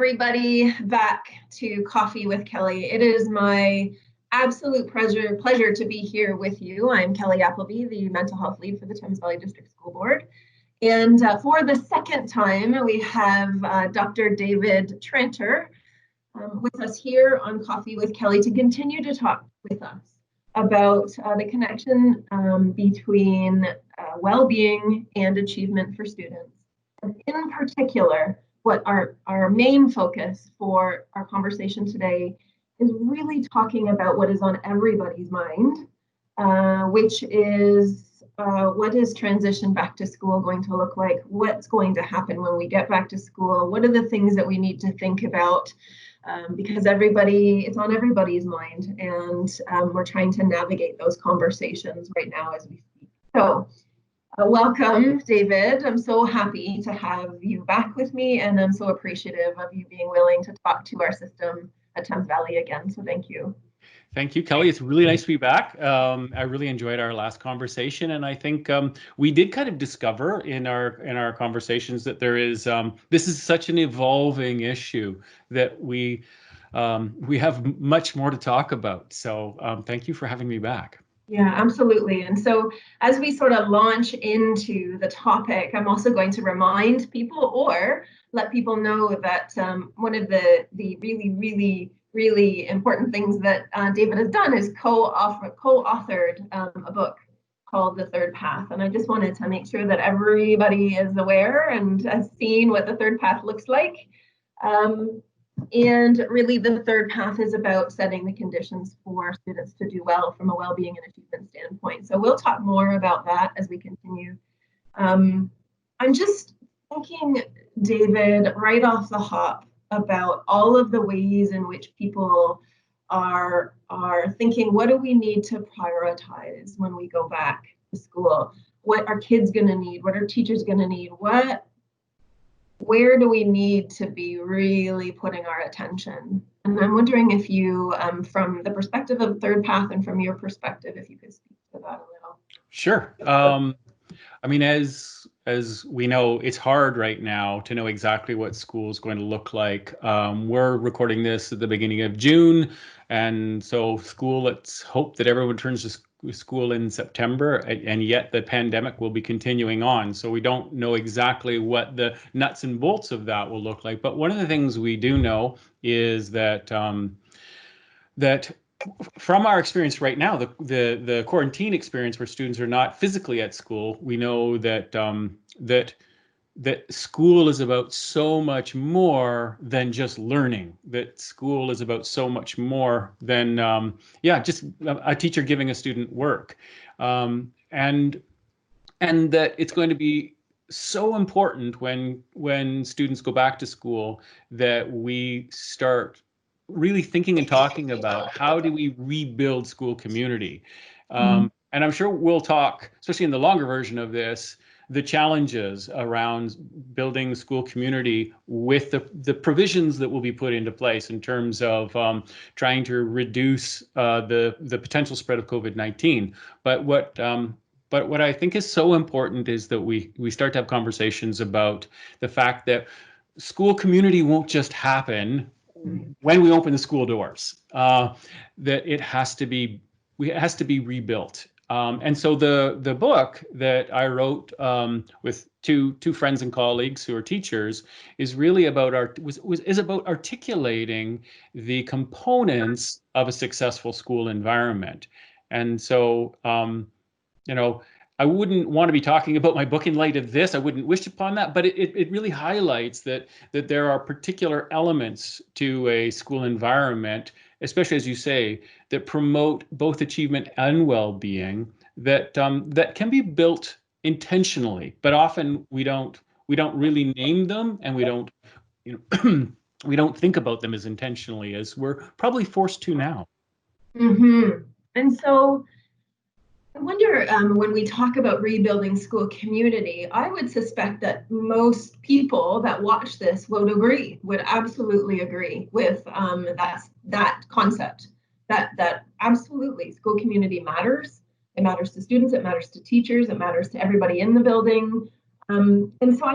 everybody back to Coffee with Kelly. It is my absolute pleasure to be here with you. I'm Kelly Appleby, the mental health lead for the Thames Valley District School Board. And for the second time, we have Dr. David Tranter with us here on Coffee with Kelly to continue to talk with us about the connection between well-being and achievement for students. And in particular, what our main focus for our conversation today is really talking about what is on everybody's mind, which is what is transition back to school going to look like? What's going to happen when we get back to school? What are the things that we need to think about? Because it's on everybody's mind, and we're trying to navigate those conversations right now as we speak. So welcome, David. I'm so happy to have you back with me, and I'm so appreciative of you being willing to talk to our system at Thames Valley again. So thank you. Thank you, Kelly. It's really nice to be back. I really enjoyed our last conversation, and I think we did kind of discover in our conversations that there is this is such an evolving issue that we have much more to talk about. So thank you for having me back. Yeah, absolutely. And so as we sort of launch into the topic, I'm also going to remind people or let people know that one of the really important things that David has done is co-authored a book called The Third Path. And I just wanted to make sure that everybody is aware and has seen what the third path looks like. And really, the third path is about setting the conditions for students to do well from a well-being and achievement standpoint. So we'll talk more about that as we continue. I'm just thinking, David, right off the hop about all of the ways in which people are thinking, what do we need to prioritize when we go back to school? What are kids going to need? What are teachers going to need? Where do we need to be really putting our attention? And I'm wondering if you, from the perspective of Third Path and from your perspective, if you could speak to that a little. Sure. I mean, as we know, it's hard right now to know exactly what school is going to look like. We're recording this at the beginning of June, and so let's hope that everyone turns to school in September, and yet the pandemic will be continuing on. So we don't know exactly what the nuts and bolts of that will look like. But one of the things we do know is that from our experience right now, the quarantine experience where students are not physically at school, we know that that school is about so much more than just learning. That school is about so much more than just a teacher giving a student work, and that it's going to be so important when students go back to school that we start really thinking and talking about how do we rebuild school community. And I'm sure we'll talk, especially in the longer version of this, the challenges around building school community with the provisions that will be put into place in terms of trying to reduce the potential spread of COVID-19. But what I think is so important is that we start to have conversations about the fact that school community won't just happen when we open the school doors. That it has to be rebuilt. And so the book that I wrote with two friends and colleagues who are teachers is really about about articulating the components of a successful school environment. And so I wouldn't want to be talking about my book in light of this. I wouldn't wish upon that, but it really highlights that there are particular elements to a school environment, especially as you say, that promote both achievement and well-being that can be built intentionally, but often we don't really name them, and we don't we don't think about them as intentionally as we're probably forced to now. Mm-hmm. And so I wonder, when we talk about rebuilding school community, I would suspect that most people that watch this would absolutely agree with that concept, that absolutely school community matters. It matters to students, it matters to teachers, it matters to everybody in the building. And so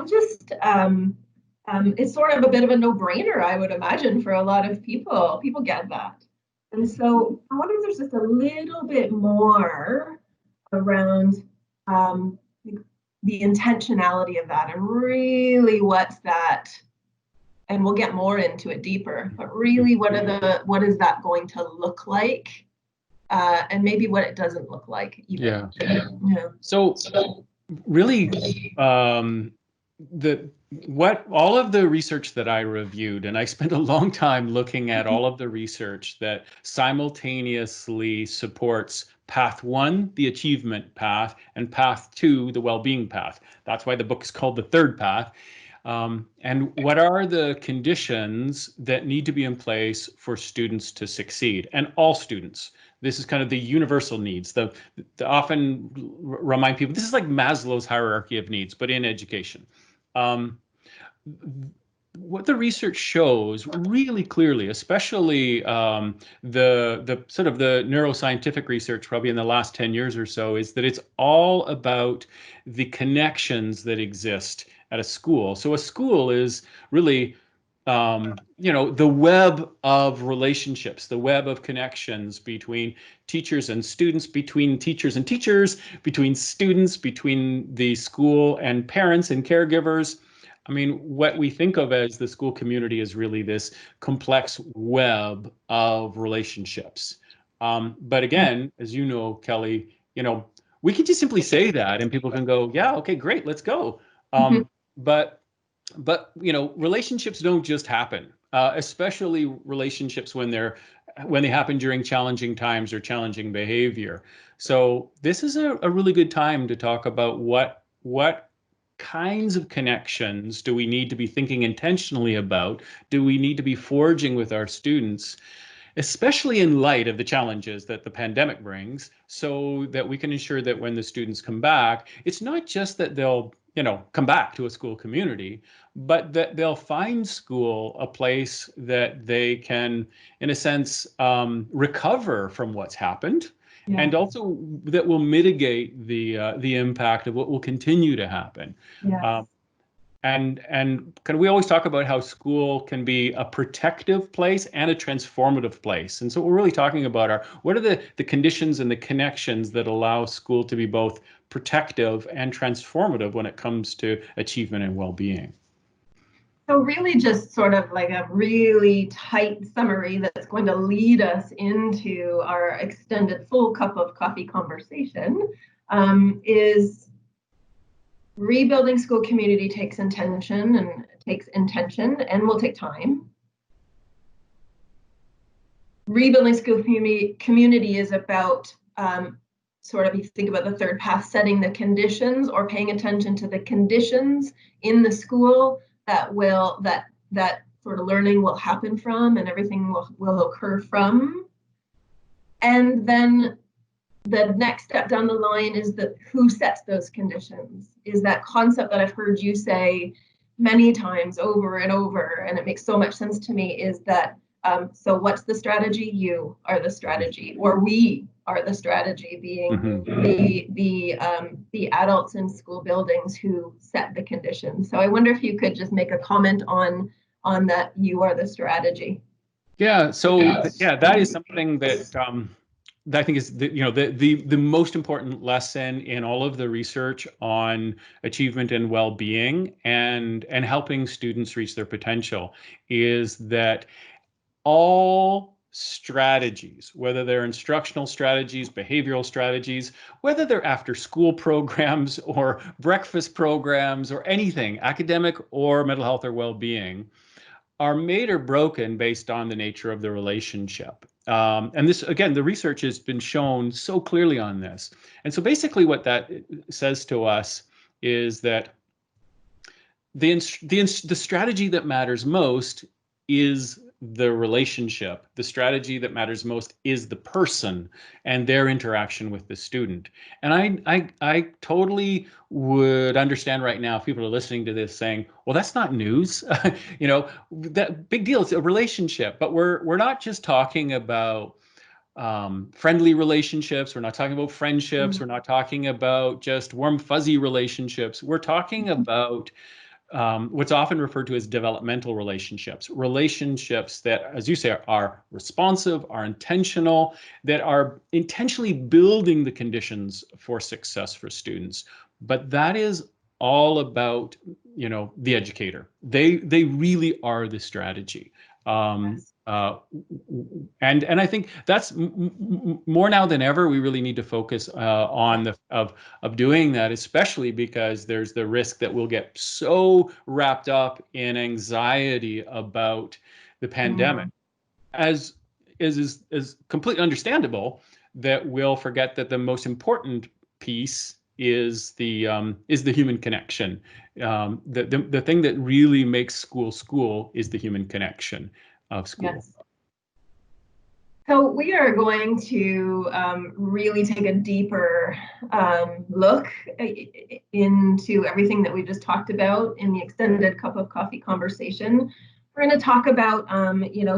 it's sort of a bit of a no-brainer, I would imagine, for a lot of people. People get that. And so I wonder if there's just a little bit more around um, the intentionality of that and really what's that, and we'll get more into it deeper, but really what is that going to look like? And maybe what it doesn't look like even. Yeah. So really, the what all of the research that I reviewed, and I spent a long time looking at all of the research that simultaneously supports path one, the achievement path, and path two, the well-being path. That's why the book is called The Third Path. And what are the conditions that need to be in place for students to succeed, and all students? This is kind of the universal needs. The often remind people this is like Maslow's hierarchy of needs, but in education. Um, what the research shows really clearly, especially the sort of the neuroscientific research, probably in the last 10 years or so, is that it's all about the connections that exist at a school. So a school is really the web of relationships, the web of connections between teachers and students, between teachers and teachers, between students, between the school and parents and caregivers. I mean, what we think of as the school community is really this complex web of relationships. But again, as you know, Kelly, we can just simply say that and people can go, yeah, okay, great, let's go. But relationships don't just happen, especially relationships when they happen during challenging times or challenging behavior. So this is a really good time to talk about what kinds of connections do we need to be thinking intentionally about? Do we need to be forging with our students, especially in light of the challenges that the pandemic brings, so that we can ensure that when the students come back, it's not just that they'll come back to a school community, but that they'll find school a place that they can, in a sense, recover from what's happened, and also that will mitigate the impact of what will continue to happen. Yes. And can we always talk about how school can be a protective place and a transformative place? And so what we're really talking about are what are the conditions and the connections that allow school to be both protective and transformative when it comes to achievement and well-being? So really just sort of like a really tight summary that's going to lead us into our extended full cup of coffee conversation is rebuilding school community takes intention and will take time. Rebuilding school community is about sort of, if you think about the third path, setting the conditions or paying attention to the conditions in the school that sort of learning will happen from and everything will occur from. And then the next step down the line is that who sets those conditions, is that concept that I've heard you say many times over and over, and it makes so much sense to me, is that so what's the strategy? You are the strategy, or we are the strategy, being the adults in school buildings who set the conditions. So I wonder if you could just make a comment on that. You are the strategy. Yeah. So that is something that I think is the most important lesson in all of the research on achievement and well-being and helping students reach their potential, is that all strategies, whether they're instructional strategies, behavioral strategies, whether they're after school programs or breakfast programs or anything, academic or mental health or well-being, are made or broken based on the nature of the relationship. And this, again, the research has been shown so clearly on this. And so basically what that says to us is that the strategy that matters most is the relationship. The strategy that matters most is the person and their interaction with the student. And I totally would understand right now if people are listening to this saying, well, that's not news. That big deal. It's a relationship. But we're not just talking about friendly relationships. We're not talking about friendships. We're not talking about just warm, fuzzy relationships. We're talking about what's often referred to as developmental relationships, relationships that, as you say, are responsive, are intentional, that are intentionally building the conditions for success for students. But that is all about, the educator. They really are the strategy. Yes. And I think that's more now than ever. We really need to focus on of doing that, especially because there's the risk that we'll get so wrapped up in anxiety about the pandemic, as is completely understandable, that we'll forget that the most important piece is the human connection. The thing that really makes school is the human connection of school. Yes. So we are going to really take a deeper look into everything that we just talked about in the extended cup of coffee conversation. We're going to talk about,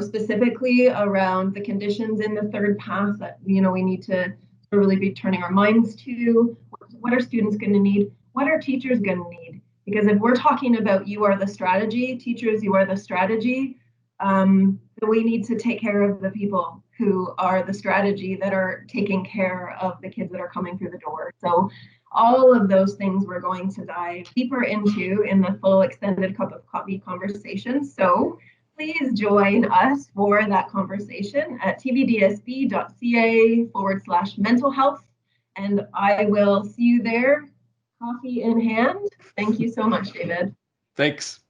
specifically around the conditions in the third path that, we need to really be turning our minds to. What are students going to need? What are teachers going to need? Because if we're talking about you are the strategy, teachers, you are the strategy, we need to take care of the people who are the strategy that are taking care of the kids that are coming through the door. So all of those things we're going to dive deeper into in the full extended cup of coffee conversation. So please join us for that conversation at tvdsb.ca/mental health. And I will see you there, coffee in hand. Thank you so much, David. Thanks.